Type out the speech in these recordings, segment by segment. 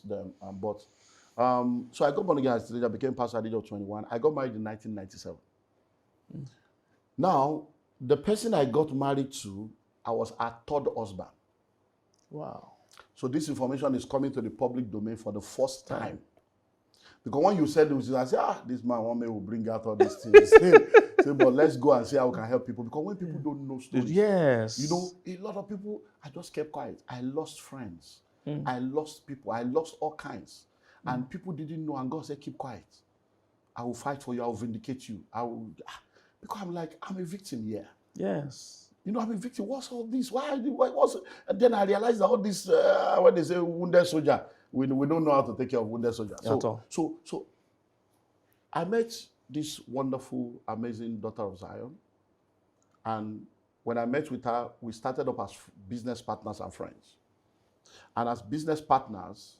them. So I got born again as a teenager, became pastor at the age of 21. I got married in 1997. Now, the person I got married to, I was her third husband. Wow. So this information is coming to the public domain for the first time. Because when you said this, I said, this man, one man will bring out all these things. Say, but let's go and see how we can help people. Because when people don't know stories, yes, you know, a lot of people, I just kept quiet. I lost friends. I lost people. I lost all kinds. And people didn't know, and God said, keep quiet. I will fight for you. I will vindicate you. Because I'm like, I'm a victim here. Yes. You know, I'm a victim. What's all this? And then I realized that all this, when they say wounded soldier, we don't know how to take care of wounded soldiers. So I met this wonderful, amazing daughter of Zion. And when I met with her, we started up as business partners and friends. And as business partners,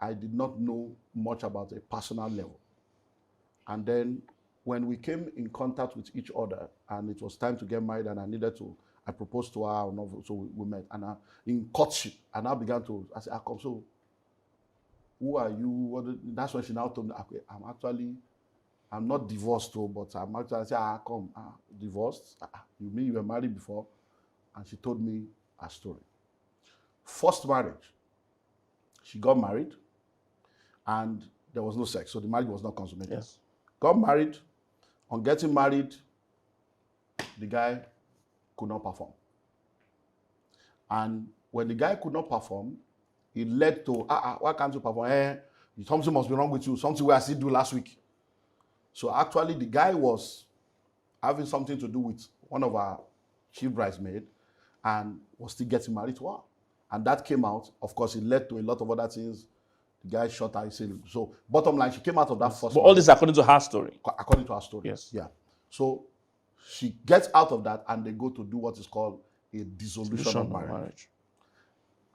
I did not know much about a personal level. And then when we came in contact with each other and it was time to get married and I proposed to her, so we met. And in courtship, and I began to, I said, come, so who are you? That's when she now told me, okay, I'm not divorced though, but I'm actually, I said, divorced? You mean you were married before? And she told me her story. First marriage, she got married and there was no sex, so the marriage was not consummated. Yes. Got married. On getting married, the guy could not perform. And when the guy could not perform, it led to, why can't you perform? Something must be wrong with you. Something we I still do last week. So actually, the guy was having something to do with one of our chief bridesmaids and was still getting married to her. And that came out. Of course, it led to a lot of other things. The guy shot her. So bottom line, she came out of that first. But all this according to her story. According to her story. Yes. Yeah. So she gets out of that and they go to do what is called a dissolution of marriage.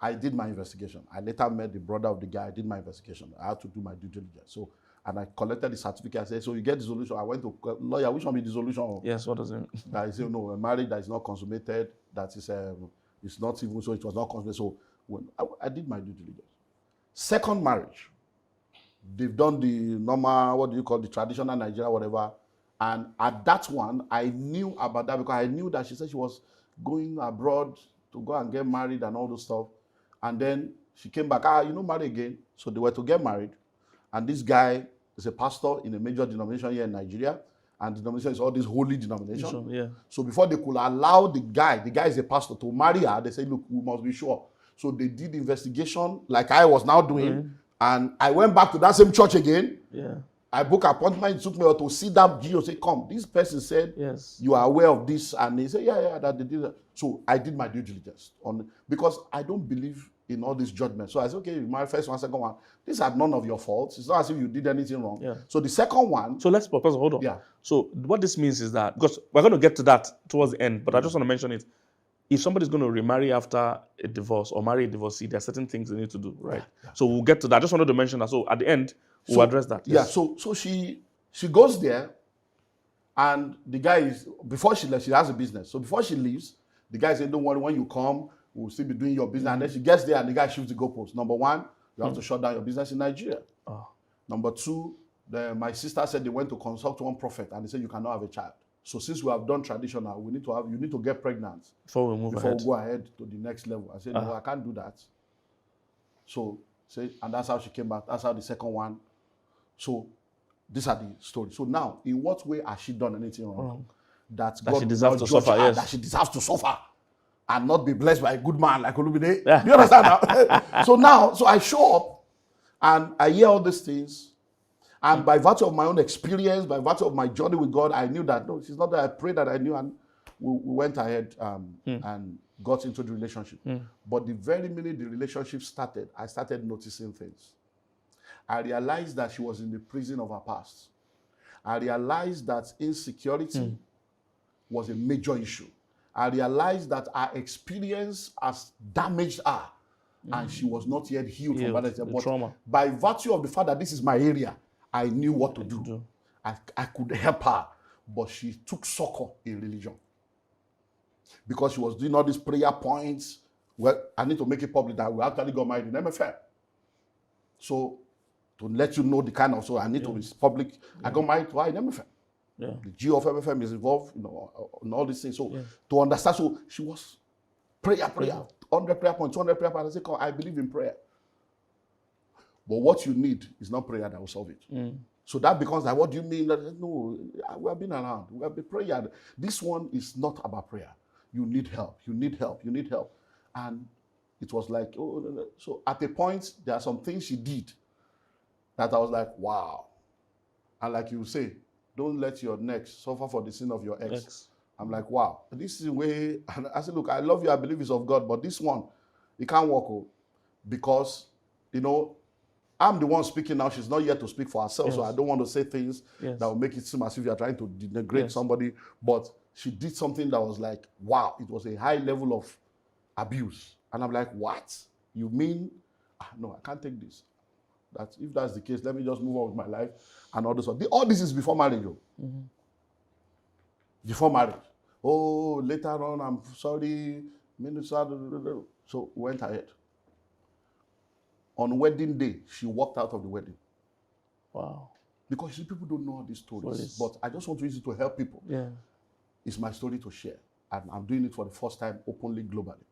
I did my investigation. I later met the brother of the guy. I did my investigation. I had to do my due diligence. And I collected the certificate. I said, so you get dissolution. I went to lawyer. Which one be dissolution? Yes. What does it mean? That is, a marriage that is not consummated. That is, it's not even so. It was not consummated. So when I did my due diligence. Second marriage, they've done the normal, what do you call the traditional Nigeria, whatever. And at that one, I knew about that because I knew that she said she was going abroad to go and get married and all those stuff. And then she came back, marry again. So they were to get married. And this guy is a pastor in a major denomination here in Nigeria. And the denomination is all this holy denomination. Yeah. So before they could allow the guy is a pastor, to marry her, they said, look, we must be sure. So they did the investigation like I was now doing. And I went back to that same church again. Yeah. I booked an appointment. It took me to see that GO say, come, this person said, yes, you are aware of this. And they say, yeah, that they did that. So I did my due diligence because I don't believe in all this judgment. So I said, okay, my first one, second one. These are none of your faults. It's not as if you did anything wrong. Yeah. So the second one. So let's pause. Hold on. Yeah. So what this means is that, because we're going to get to that towards the end, but I just want to mention it. If somebody's going to remarry after a divorce or marry a divorcee, there are certain things they need to do, right? Yeah. So we'll get to that. I just wanted to mention that. So at the end, we'll address that. Yes. Yeah. So she goes there, and the guy is, before she left, she has a business. So before she leaves, the guy said, don't worry, when you come, we'll still be doing your business. And then she gets there, and the guy shifts the goalpost. Number one, you have to shut down your business in Nigeria. Number two, my sister said they went to consult one prophet, and they said you cannot have a child. So since we have done traditional, you need to get pregnant before we go ahead to the next level. I said, no, I can't do that. So, and that's how she came back. That's how the second one. So these are the stories. So now, in what way has she done anything wrong? That God she deserves to suffer, yes. That she deserves to suffer and not be blessed by a good man like Olumide. Do you understand now? So I show up and I hear all these things. And by virtue of my own experience, by virtue of my journey with God, I knew that, no, she's not there. I prayed that I knew, and we went ahead and got into the relationship. But the very minute the relationship started, I started noticing things. I realized that she was in the prison of her past. I realized that insecurity was a major issue. I realized that her experience has damaged her, and she was not yet healed from that. But trauma. By virtue of the fact that this is my area, I knew what to do. I could help her, but she took succor in religion. Because she was doing all these prayer points. Well, I need to make it public that we actually got married in MFM. So to let you know the kind of, so I need to be public. I got married to her in MFM. Yeah. The G of MFM is involved, in all these things. So to understand, so she was prayer, 100 prayer points, 200 prayer points. I say, I believe in prayer. But what you need is not prayer that will solve it. So that becomes like, what do you mean? No, we have been around. We have been prayer. This one is not about prayer. You need help. You need help. You need help. And it was like, so at a point, there are some things she did that I was like, wow. And like you say, don't let your neck suffer for the sin of your ex. I'm like, wow. This is the way. And I said, look, I love you. I believe it's of God. But this one, it can't work. Because, I'm the one speaking now. She's not yet to speak for herself. So I don't want to say things that will make it seem as if you're trying to denigrate somebody. But she did something that was like, wow. It was a high level of abuse. And I'm like, what? You mean? No, I can't take this. That if that's the case, let me just move on with my life and all this. All this is before marriage. Before marriage. Oh, later on, I'm sorry. Minister. So went ahead. On wedding day, she walked out of the wedding. Wow. Because people don't know all these stories. But I just want to use it to help people. Yeah. It's my story to share. And I'm doing it for the first time openly, globally.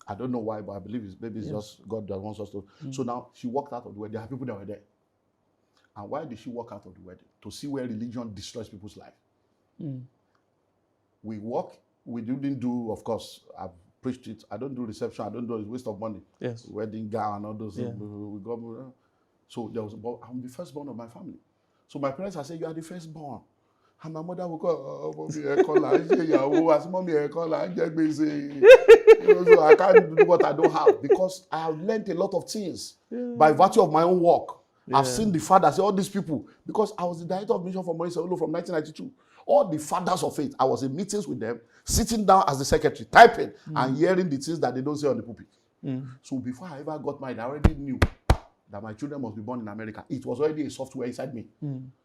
I don't know why, but I believe maybe it's just God that wants us to. So now she walked out of the wedding. There are people that were there. And why did she walk out of the wedding? To see where religion destroys people's life. We didn't do, of course, I've preached it. I don't do reception. I don't do it. It's waste of money. Yes. Wedding gown and all those things. We got, so I'm the firstborn of my family. So my parents are saying, you are the firstborn. And my mother will call, Mommy, so I can't do what I don't have because I have learned a lot of things by virtue of my own work. I've seen the fathers, all these people, because I was the director of mission for Maurice Olo from 1992. All the fathers of faith, I was in meetings with them, sitting down as the secretary, typing and hearing the things that they don't say on the pulpit. So before I ever got married, I already knew that my children must be born in America. It was already a software inside me.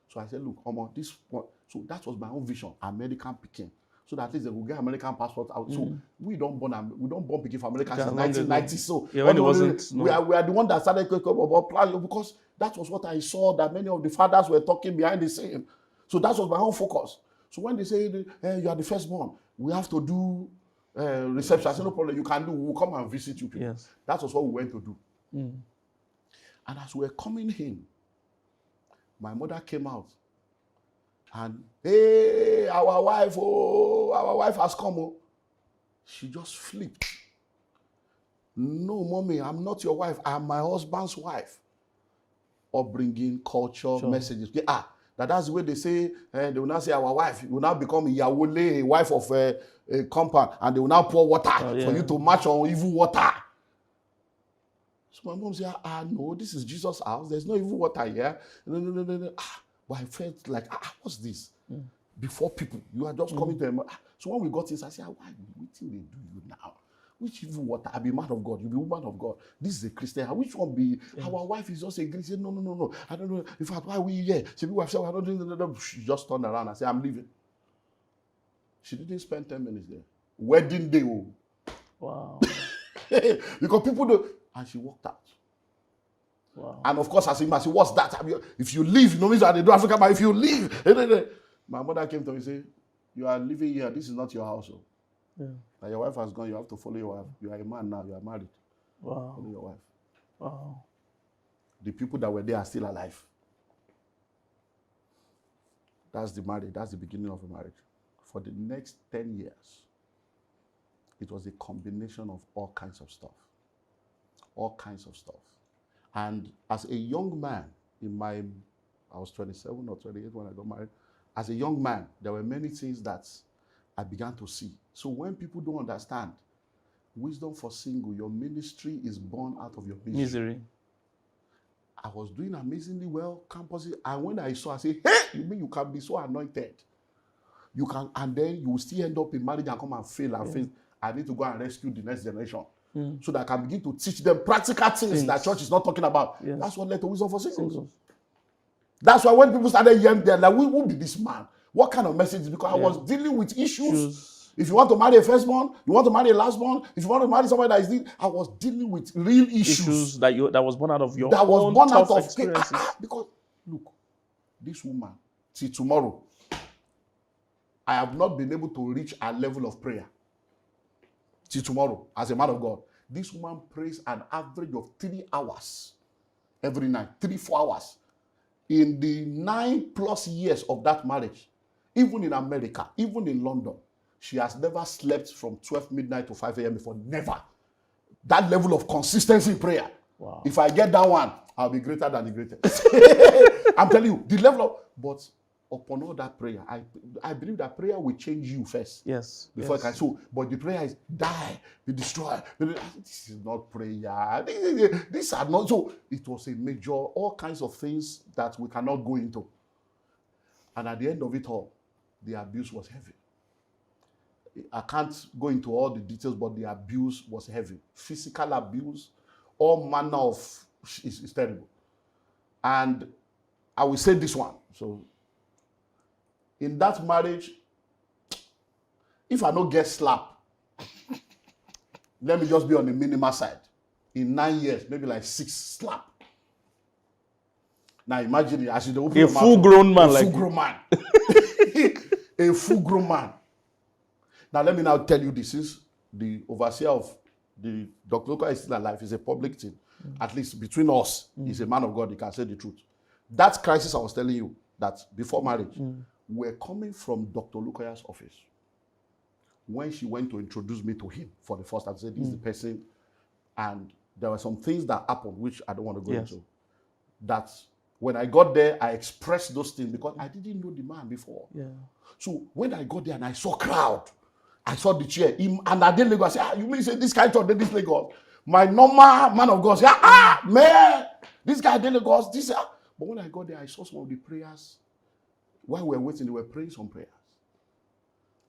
So I said, look, this one. So that was my own vision, American Peking. So that at least they will get American passport out. So we don't born Peking for Americans in 1990. So when it wasn't, we are the one that started because that was what I saw that many of the fathers were talking behind the scene. So that was my own focus. So when they say, hey, you are the firstborn, we have to do reception. I said, no problem, you can do. We'll come and visit you people. Yes. That was what we went to do. And as we were coming in, my mother came out. And, hey, our wife has come. Oh. She just flipped. No, Mommy, I'm not your wife. I'm my husband's wife. Upbringing, culture, messages. That's the way they say, they will not say our wife. You will now become Yawole, a wife of a compound, and they will now pour water for you to match on evil water. So my mom said, no, this is Jesus' house. There's no evil water here. No. But I felt like, what's this? Before people, you are just coming to them. So when we got this, I said, why do they do you now? Which evil water? I be man of God. You be woman of God. This is a Christian. Which one be? Our wife is just a Christian. No. I don't know. In fact, why are we here? She just turned around and said, I'm leaving. She didn't spend 10 minutes there. Wedding day. Oh. Wow. Because people do. And she walked out. Wow. And of course, I said, what's that? If you leave, means I do Africa, but if you leave. My mother came to me and said, you are living here. This is not your house. Like your wife has gone, you have to follow your wife. You are a man now, you are married. Wow. Follow your wife. Wow. The people that were there are still alive. That's the marriage. That's the beginning of a marriage. For the next 10 years, it was a combination of all kinds of stuff. All kinds of stuff. And as a young man, I was 27 or 28 when I got married. As a young man, there were many things that I began to see. So when people don't understand, wisdom for single, your ministry is born out of your misery. I was doing amazingly well, campuses, and when I saw, I said, hey, you mean you can be so anointed? You can, and then you will still end up in marriage and come and fail and fail. I need to go and rescue the next generation. So that I can begin to teach them practical things that church is not talking about. Yes. That's what led to wisdom for singles. That's why when people started hearing, they're like, who be this man? What kind of message? Because I was dealing with issues If you want to marry a firstborn, you want to marry a lastborn, if you want to marry somebody that is, I was dealing with real issues that was born out of your that was own born tough out of experiences. because look, this woman, till tomorrow, I have not been able to reach a level of prayer. Till tomorrow, as a man of God, this woman prays an average of 3 hours every night, 3-4 hours. In the 9+ years of that marriage, even in America, even in London, she has never slept from 12 midnight to 5 a.m. before. Never. That level of consistency in prayer. Wow. If I get that one, I'll be greater than the greatest. I'm telling you, the level of, but upon all that prayer, I believe that prayer will change you first. Yes. Before yes. I can. So, but the prayer is die, be destroyed. This is not prayer. These are not. So it was a major, all kinds of things that we cannot go into. And at the end of it all, the abuse was heavy. I can't go into all the details, but the abuse was heavy. Physical abuse, all manner of, is terrible. And I will say this one. So, in that marriage, if I don't get slapped, let me just be on the minimal side. In 9 years, maybe like 6 slap. Now imagine it, as you open a full-grown man, a full-grown man. A full-grown man. Now let me now tell you this is the overseer of the Dr. Okonkwo is still alive. He's a public thing. At least between us, he's a man of God. He can say the truth. That crisis I was telling you, that before marriage, were coming from Dr. Okonkwo's office. When she went to introduce me to him for the first time, said, this is the person. And there were some things that happened, which I don't want to go into. That when I got there, I expressed those things because I didn't know the man before. Yeah. So when I got there and I saw crowd, I saw the chair, him, and I did Lagos. I said, you mean say this guy thought this Lagos? My normal man of God said, man, this guy did Lagos. But when I got there, I saw some of the prayers. While we were waiting, they were praying some prayers.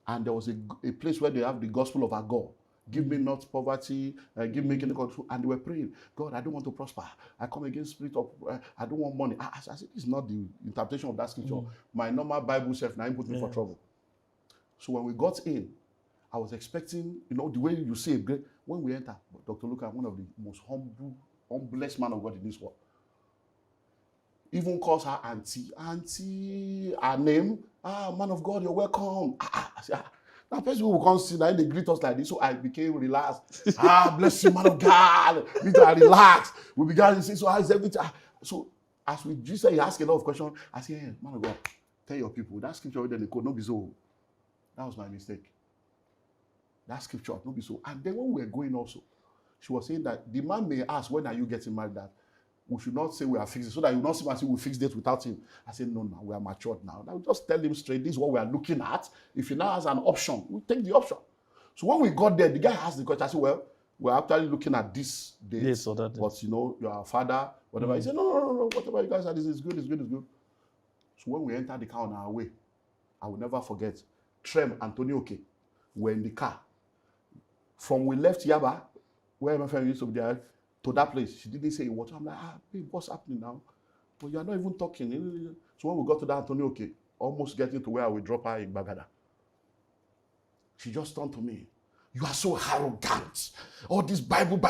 And there was a place where they have the gospel of our God. Give me not poverty, give me control. And they were praying, God, I don't want to prosper. I come against spirit of, I don't want money. I said, this is not the interpretation of that scripture. My normal Bible self, now put me for trouble. So when we got in, I was expecting, the way you see a great, when we enter, Dr. Luka, one of the most humblest man of God in this world, even calls her auntie, her name, man of God, you're welcome. I said, now person will come see, now they greet us like this, so I became relaxed. Bless you, man of God. I relaxed. We began to say, so how's everything? So as we just said, he asked a lot of questions. I said, hey, man of God, tell your people, that scripture then they could not be so. That was my mistake. That scripture, not be so. And then when we were going also, she was saying that the man may ask, when are you getting married? That we should not say we are fixed, so that you will not see and say we fix it without him. I said, no, we are matured now. Now just tell him straight, this is what we are looking at. If he now has an option, we take the option. So when we got there, the guy asked the question. I said, well, we're actually looking at this date. Yes, so that but your father, whatever. He said, no, whatever you guys are, this is good, it's good. So when we entered the car on our way, I will never forget, Trem Antonio Oke were in the car. From we left Yaba, where my friend used to be there, to that place. She didn't say what. I'm like, babe, what's happening now? But you're not even talking. So when we got to that Antonio Oke, almost getting to where I will drop her in Bagada, she just turned to me. You are so arrogant. All this Bible.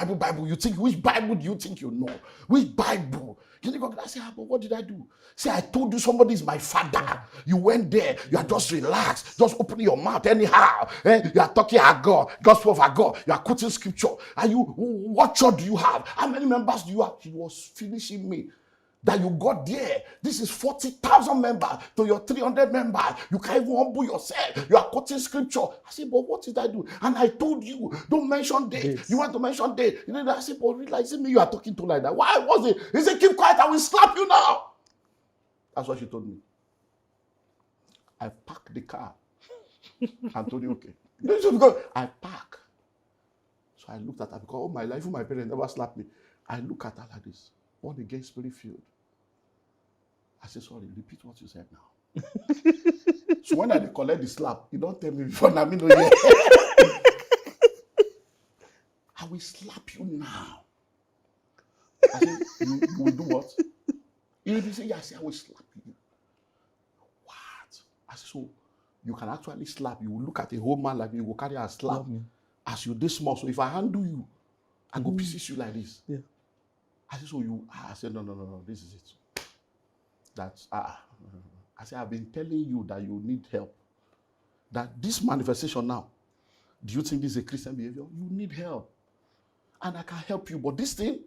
You think, which Bible do you think you know? Which Bible? I say, but what did I do? Say, I told you somebody is my father. You went there. You are just relaxed. Just opening your mouth anyhow. You are talking at God. Gospel of our God. You are quoting scripture. What church do you have? How many members do you have? He was finishing me. That you got there. This is 40,000 members to your 300 members. You can't even humble yourself. You are quoting scripture. I said, but what did I do? And I told you, don't mention date. You want to mention date. I said, but realizing me, you are talking to like that. Why was it? He said, keep quiet, I will slap you now. That's what she told me. I parked the car. Antonio, okay. Because I park. So I looked at her because all my life, my parents never slapped me. I look at her like this. Born again, spirit filled. I said, sorry, repeat what you said now. So when I collect the slap, you don't tell me before now, me no yet. I will slap you now. I said, you will do what? He will say, yeah, I said, I will slap you. What? I said, so you can actually slap. You will look at a whole man like me, you will carry and slap as you this small. So if I handle you, I go pieces you like this. Yeah. I said, so you, I said, no, this is it. That's, I said, I've been telling you that you need help. That this manifestation now, do you think this is a Christian behavior? You need help. And I can help you, but this thing,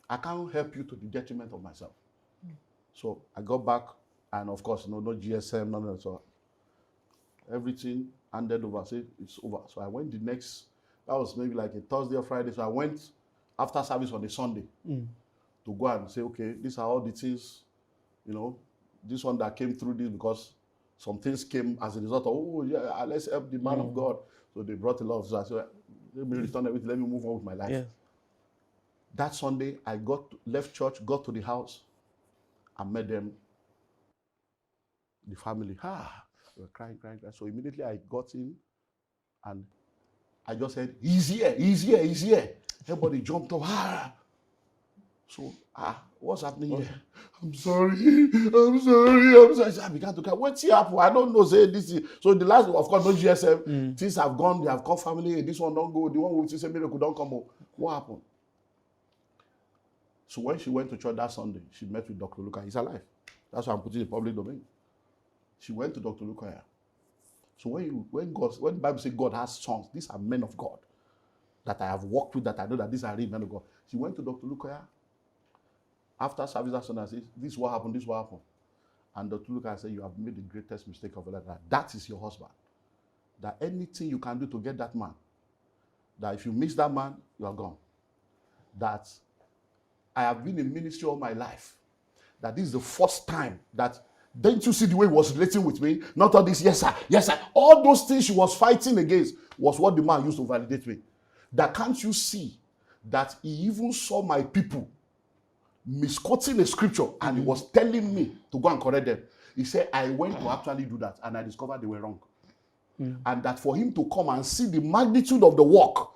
I can't help you to the detriment of myself. So I got back, and of course, no GSM, none. So everything handed over. I said, it's over. So I went the next, that was maybe like a Thursday or Friday. So I went after service on a Sunday to go and say, okay, these are all the things, this one that came through this because some things came as a result of, oh, yeah, let's help the man of God. So they brought a lot of, so I said, let me return everything, let me move on with my life. Yes. That Sunday, I left church, got to the house, and met them, the family. They were crying. So immediately I got in, and I just said, he's here. Everybody jumped up. So, what's happening here? I'm sorry. So I began to cry. What's happening? I don't know. Say this is. So the last, of course, no GSM. Things have gone. They have come family. This one don't go. The one with say miracle don't come home. What happened? So when she went to church that Sunday, she met with Dr. Luka. He's alive. That's why I'm putting it in the public domain. She went to Dr. Luka. So when the Bible says God has sons, these are men of God that I have worked with, that I know that these are real men of God. She went to Dr. Luka. After service that Sunday, I said, this is what happened. And Dr. Luka said, you have made the greatest mistake of your life. That is your husband. That anything you can do to get that man, that if you miss that man, you are gone. That I have been in ministry all my life. That this is the first time that, didn't you see the way he was relating with me? Not all this, yes sir. All those things she was fighting against was what the man used to validate me. That can't you see that he even saw my people misquoting a scripture and he was telling me to go and correct them. He said, I went to actually do that and I discovered they were wrong. And that for him to come and see the magnitude of the work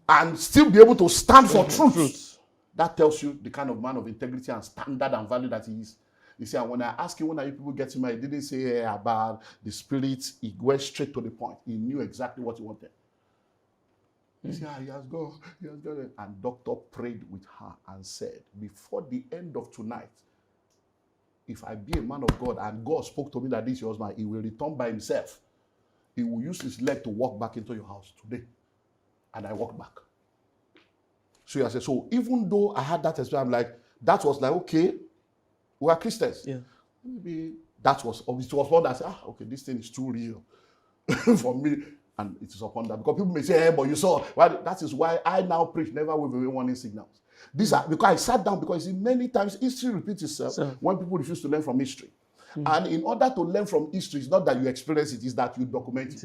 and still be able to stand for truth, that tells you the kind of man of integrity and standard and value that he is. You see, when I asked him, when are you people getting married, he didn't say about the spirit. He went straight to the point. He knew exactly what he wanted. He said, he has gone. And doctor prayed with her and said, before the end of tonight, if I be a man of God and God spoke to me that this is your husband, he will return by himself. He will use his leg to walk back into your house today. And I walked back. So I said, so even though I had that experience, I'm like, that was like, okay, we are Christians. Yeah. Maybe that was, it was one that said, okay, this thing is too real for me. And it is upon that. Because people may say, hey, but you saw. Well, that is why I now preach never with away warning signals. These are, because I sat down, because you see, many times history repeats itself when people refuse to learn from history. And in order to learn from history, it's not that you experience it, it's that you document it.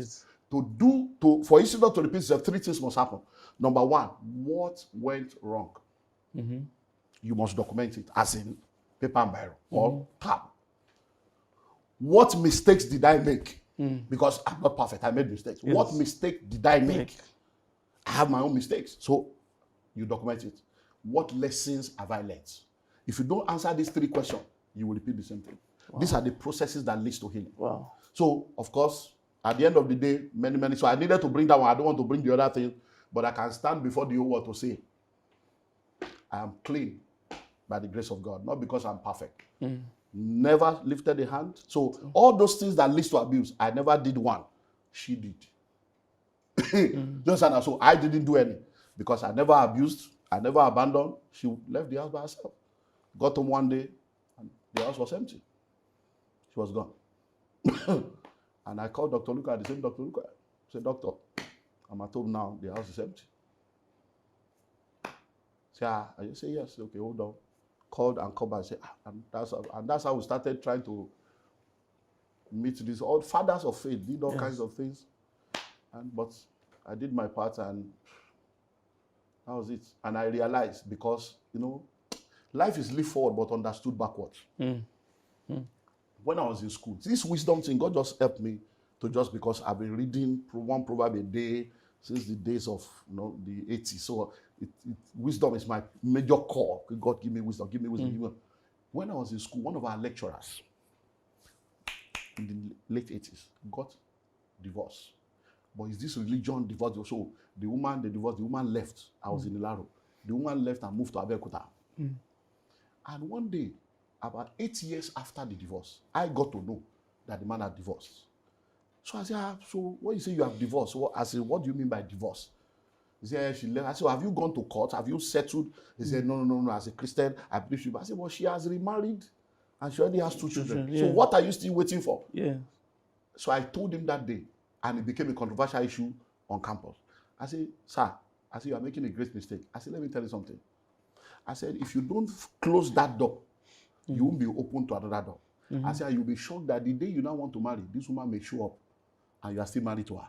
For history not to repeat itself, three things must happen. Number one, what went wrong? You must document it, as in paper and biro or tab. What mistakes did I make? Because I'm not perfect, I made mistakes. Yes. What mistake did I make? I have my own mistakes. So you document it. What lessons have I learned? If you don't answer these three questions, you will repeat the same thing. Wow. These are the processes that lead to healing. Wow. So, of course, at the end of the day, many, so I needed to bring that one. I don't want to bring the other thing, but I can stand before the whole world to say, I am clean by the grace of God, not because I'm perfect. Never lifted a hand. So all those things that lead to abuse, I never did one. She did. Just and so I didn't do any because I never abused, I never abandoned. She left the house by herself. Got home one day and the house was empty. She was gone. And I called Dr. Luka, the same Dr. Luka. I said, Doctor, I'm at home now, the house is empty. Say, I say yes. Okay, hold on. Called and called back and said, and that's how we started trying to meet these all fathers of faith, did all kinds of things. But I did my part and that was it. And I realized because, life is lived forward but understood backwards. When I was in school, this wisdom thing, God just helped me to just because I've been reading one proverb a day since the days of the 80s. So wisdom is my major core. God give me wisdom, give me wisdom. When I was in school, one of our lecturers, in the late 80s, got divorced. But it's this religion divorce. So the woman left. I was in Ilaro. The woman left and moved to Abeokuta. And one day, about 8 years after the divorce, I got to know that the man had divorced. So I said, so when you say you have divorced, I said, what do you mean by divorce? He said, she left. I said, have you gone to court? Have you settled? He said, no. As a Christian, I believe she. I said, well, she has remarried and she already has 2 children. Yeah. So what are you still waiting for? Yeah. So I told him that day, and it became a controversial issue on campus. I said, sir, you are making a great mistake. I said, let me tell you something. I said, if you don't close that door, you won't be open to another door. I said, you'll be shocked that the day you now want to marry, this woman may show up and you are still married to her.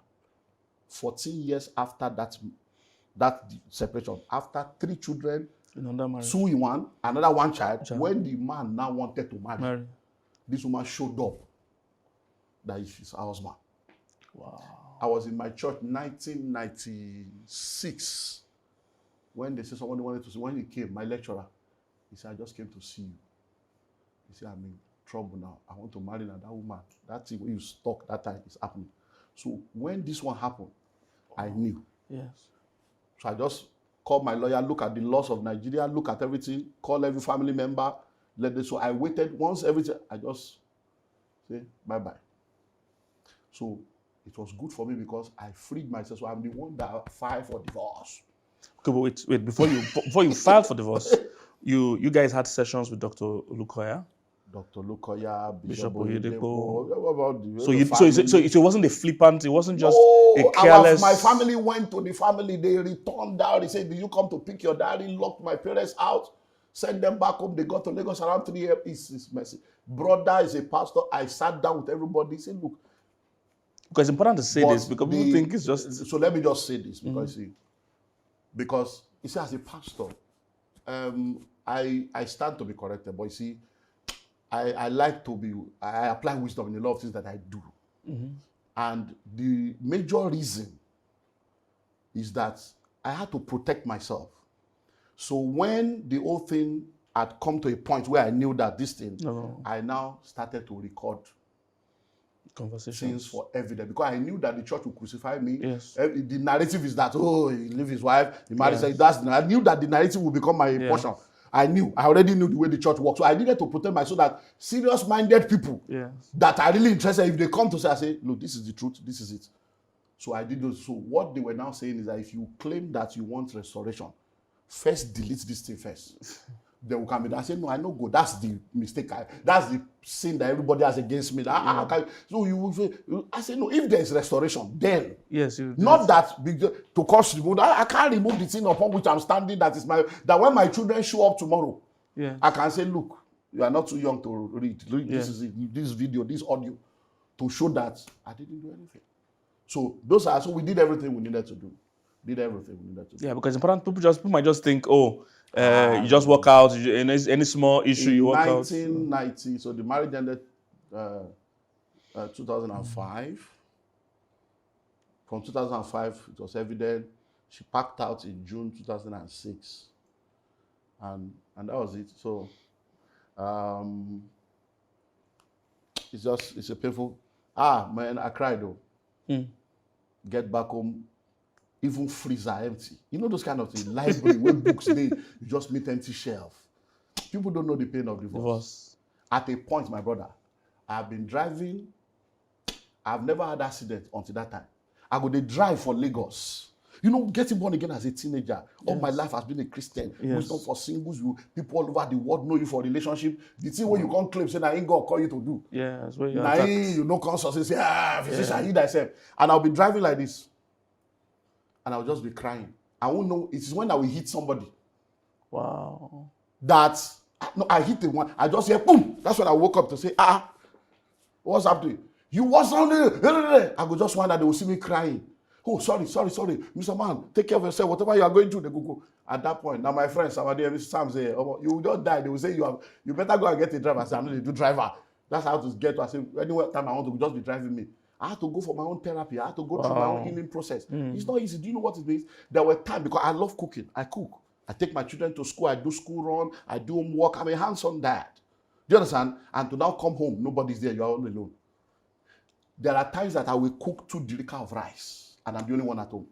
14 years after that separation, after 3 children, 2 in 1, another 1 child, when the man now wanted to marry, this woman showed up that she's her husband. Wow. I was in my church 1996 when they said somebody wanted to see. When he came, my lecturer, he said, I just came to see you. He said, I'm in trouble now. I want to marry that woman. That thing where you stuck that time is happening. So when this one happened, I knew. Yes. So I just called my lawyer, look at the laws of Nigeria, look at everything, call every family member. So I waited. Once everything, I just say bye-bye. So it was good for me because I freed myself. So I'm the one that filed for divorce. Okay, but wait. Before you filed for divorce, you guys had sessions with Dr. Olukoya. Dr. Lukoya, Bishop Oyedepo. So it wasn't a flippant, it wasn't just a careless... My family went to the family, they returned out, they said, did you come to pick your daddy? Locked my parents out, send them back home. They got to Lagos around 3 a.m. It's messy. Brother is a pastor. I sat down with everybody, he said, look. Because it's important to say this, because people think it's just... So let me just say this, because you see, as a pastor, I stand to be corrected, but you see, I like to be, I apply wisdom in a lot of things that I do. And the major reason is that I had to protect myself. So when the whole thing had come to a point where I knew that this thing, I now started to record conversations for evidence, because I knew that the church would crucify me. Yes. The narrative is that, oh, he leave his wife, he married, I knew that the narrative would become my portion. I already knew the way the church worked. So I needed to protect myself, so that serious-minded people that are really interested, if they come to say, I say, look, this is the truth, this is it. So I did those. So what they were now saying is that if you claim that you want restoration, first delete this thing first. Then we can be there. I say, no, I know go. That's the mistake. That's the sin that everybody has against me. So I say, no, if there is restoration, then. Yes. Not that to cause remove. I can't remove the thing upon which I'm standing. That when my children show up tomorrow, I can say, look, you are not too young to read. This is it, this video, this audio, to show that I didn't do anything. So so we did everything we needed to do. Yeah, because important people might just think, oh, you just walk out, any small issue you walk out. In 1990, so the marriage ended 2005. From 2005, it was evident. She packed out in June 2006. And that was it. So it's a painful. Man, I cried though. Get back home. Even freezer empty. You know those kind of things. Library, where books they, you just meet empty shelf. People don't know the pain of divorce. At a point, my brother, I've been driving. I've never had an accident until that time. I go to drive for Lagos. You know, getting born again as a teenager. All my life has been a Christian. Wisdom for singles. People all over the world know you for relationship. The thing where you can't claim, say, I ain't God call you to do. Yeah, that's where you know, conscious, say, physician, you thyself. And I'll be driving like this. And I'll just be crying. I won't know. It is when I will hit somebody. Wow. I hit the one. I just hear, boom. That's when I woke up to say, what's happening? You was on there. I go just wonder, they will see me crying. Oh, sorry. Mr. Man, take care of yourself. Whatever you are going through, they go. At that point, now my friend, somebody, Sam say, oh, you will just die. They will say, you better go and get a driver. I say, I'm not a good driver. That's how to get to. I say, anywhere time I want to just be driving me. I had to go for my own therapy. I had to go through my own healing process. It's not easy. Do you know what it means? There were times, because I love cooking. I cook. I take my children to school. I do school run. I do homework. I'm a hands-on dad. Do you understand? And to now come home, nobody's there. You are all alone. There are times that I will cook 2 jerrycans of rice, and I'm the only one at home.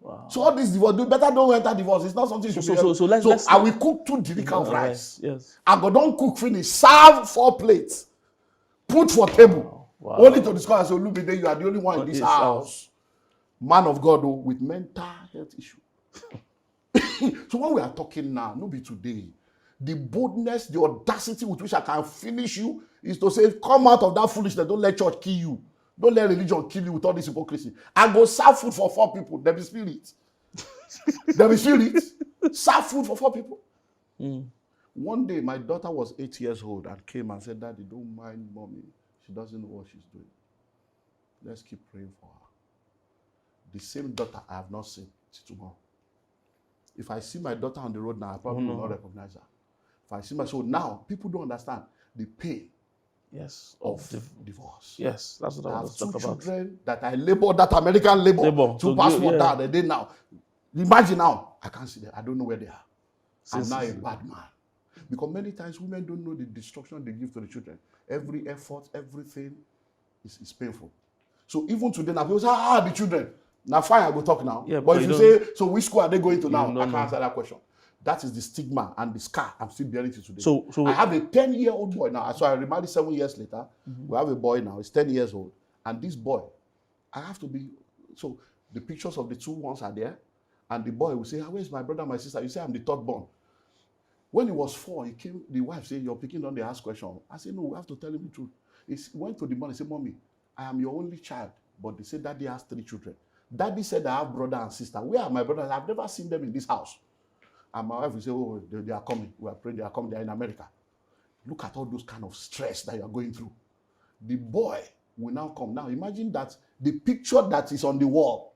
Wow. So all this divorce, you better don't enter divorce. It's not something you should be. let's I will cook 2 jerrycans of rice. Yes. I go don't cook finish, serve 4 plates, put for table. Wow. Only to discover, I say, Olumide, you are the only one in this house. Man of God, with mental health issue. So when we are talking now, no be today. The boldness, the audacity with which I can finish you is to say, come out of that foolishness. Don't let church kill you. Don't let religion kill you with all this hypocrisy. I go serve food for 4 people. There be spirit. There be spirit. Serve food for 4 people. One day, my daughter was 8 years old and came and said, Daddy, don't mind mommy. She doesn't know what she's doing. Let's keep praying for her. The same daughter I have not seen till tomorrow. If I see my daughter on the road now, I probably will not recognize her. If I see my, so now people don't understand the pain of divorce. Yes, that's what I was talking about. I have 2 children that I labor, that American labor to passport down. And then now, imagine now, I can't see them. I don't know where they are. I'm now a bad man. Because many times women don't know the destruction they give to the children. Every effort, everything is painful. So even today now, people say, the children. Now fine, I go talk now. Yeah, but if you say, so which school are they going to now? I can't answer that question. That is the stigma and the scar I'm still bearing to today. So I have a 10-year-old boy now. So I remarried 7 years later. We have a boy now. He's 10 years old. And this boy, I have to be, so the pictures of the 2 ones are there. And the boy will say, where's my brother, my sister? You say, I'm the 3rd born. When he was 4, he came, the wife said, you're picking on the ask question. I said, no, we have to tell him the truth. He went to the mom and said, Mommy, I am your only child. But they said Daddy has 3 children. Daddy said I have brother and sister. Where are my brothers? I've never seen them in this house. And my wife will say, oh, they are coming. We are praying, they are coming. They are in America. Look at all those kind of stress that you are going through. The boy will now come. Now imagine that the picture that is on the wall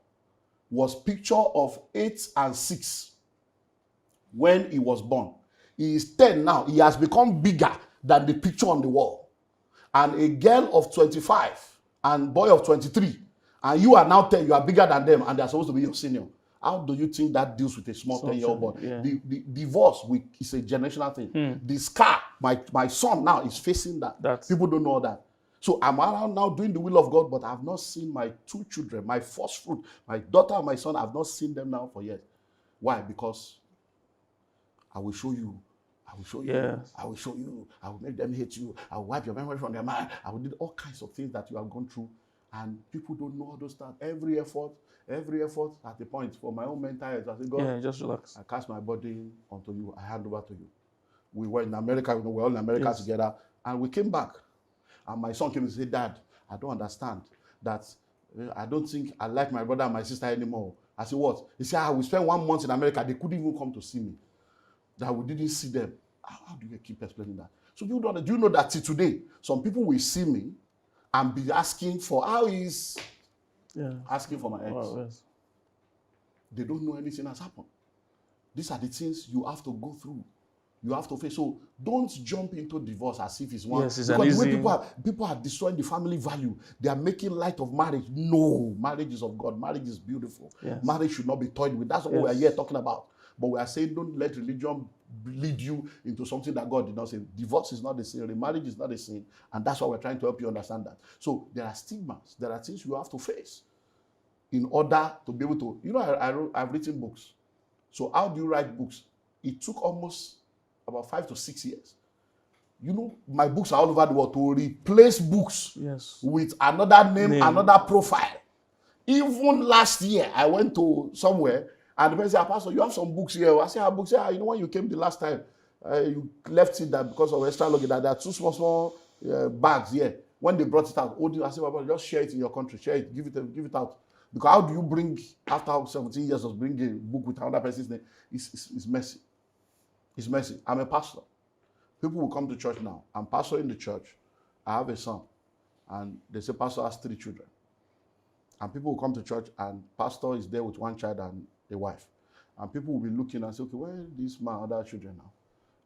was picture of 8 and 6 when he was born. He is 10 now. He has become bigger than the picture on the wall. And a girl of 25 and boy of 23. And you are now 10, you are bigger than them, and they are supposed to be your senior. How do you think that deals with a small 10-year-old boy? Yeah. The divorce is a generational thing. The scar, my son now is facing that. People don't know that. So I'm around now doing the will of God, but I've not seen my 2 children, my first fruit, my daughter and my son. I've not seen them now for years. Why? Because I will show you. I will show you. Yes. I will show you. I will make them hate you. I will wipe your memory from their mind. I will do all kinds of things that you have gone through. And people don't know all those stuff. Every effort at the point for my own mental health. I say, God, just relax. I cast my body onto you. I hand over to you. We were in America, we were all in America together, and we came back. And my son came and said, Dad, I don't understand that. I don't think I like my brother and my sister anymore. I said, what? He said, we spent 1 month in America. They couldn't even come to see me. That we didn't see them. How do you keep explaining that? So do you know that till today, some people will see me and be asking for asking for my ex. Wow, yes. They don't know anything has happened. These are the things you have to go through. You have to face. So don't jump into divorce as if it's one. Yes, it's because the way people are destroying the family value. They are making light of marriage. No, marriage is of God. Marriage is beautiful. Yes. Marriage should not be toyed with. That's what we are here talking about. But we are saying don't let religion lead you into something that God did not say. Divorce is not the sin. Marriage is not the sin. And that's why we're trying to help you understand that. So there are stigmas. There are things you have to face in order to be able to, I've written books. So how do you write books? It took almost about 5 to 6 years. My books are all over the world to replace books with another name, another profile. Even last year, I went to somewhere and the person said, Pastor, you have some books here. I said, I have books here. When you came the last time, you left it that because of extra luggage, that there are 2 small bags here. When they brought it out, I said, Papa, just share it in your country. Share it. Give it out. Because how do you bring, after 17 years of bringing a book with another person's name? It's messy. It's messy. I'm a pastor. People will come to church now. I'm pastoring the church. I have a son. And they say, Pastor has 3 children. And people will come to church and pastor is there with 1 child and a wife. And people will be looking and say, okay, where is this man, other children now?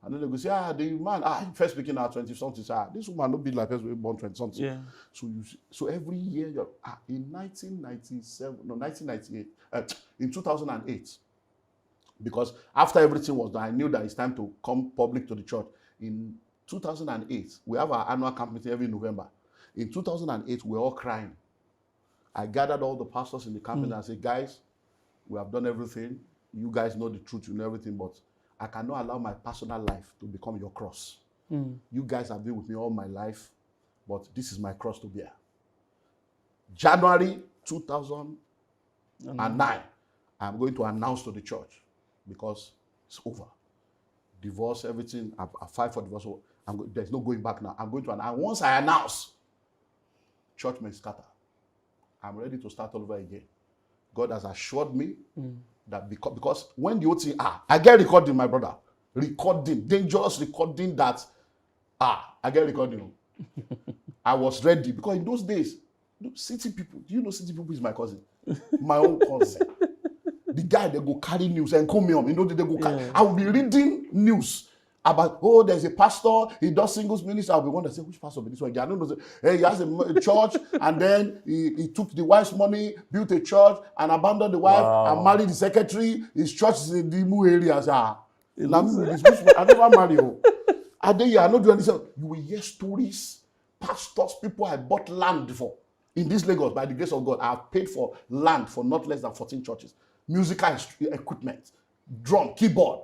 And then they go say, the man, first speaking at 20-something, this woman not be like us, we born 20-something. Yeah. So every year, in 1998, in 2008, because after everything was done, I knew that it's time to come public to the church. In 2008, we have our annual camp meeting every November. In 2008, we were all crying. I gathered all the pastors in the campus and I said, guys, we have done everything. You guys know the truth, you know everything, but I cannot allow my personal life to become your cross. You guys have been with me all my life, but this is my cross to bear. January 2009, I'm going to announce to the church because it's over. Divorce, everything, I filed for divorce. There's no going back now. I'm going to announce. Once I announce, church may scatter. I'm ready to start all over again. God has assured me that because when the old thing, I get recording, my brother. Recording, dangerous recording that, I get recording. I was ready because in those days, city people, do you know city people is my cousin? My own cousin. The guy, they go carry news and call me on. You know, they go carry. I will be reading news about, there's a pastor, he does singles ministry. I'll be one that say, which pastor is this one? I don't know. Hey, he has a church, and then he took the wife's money, built a church, and abandoned the wife, and married the secretary. His church is in the Imu area. I never marry you. I don't do anything. You will hear stories, pastors, people I bought land for. In this Lagos, by the grace of God, I have paid for land for not less than 14 churches. Musical equipment, drum, keyboard,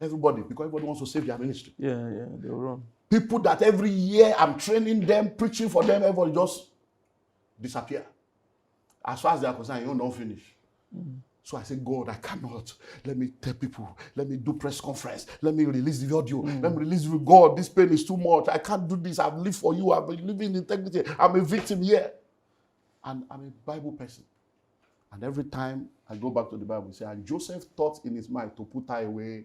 everybody, because everybody wants to save their ministry. Yeah, they will run. People that every year I'm training them, preaching for them, everybody just disappear. As far as they are concerned, you don't finish. So I say, God, I cannot. Let me tell people. Let me do press conference. Let me release the audio. Let me release the God. This pain is too much. I can't do this. I've lived for you. I've been living in integrity. I'm a victim here. And I'm a Bible person. And every time I go back to the Bible, say, and Joseph thought in his mind to put her away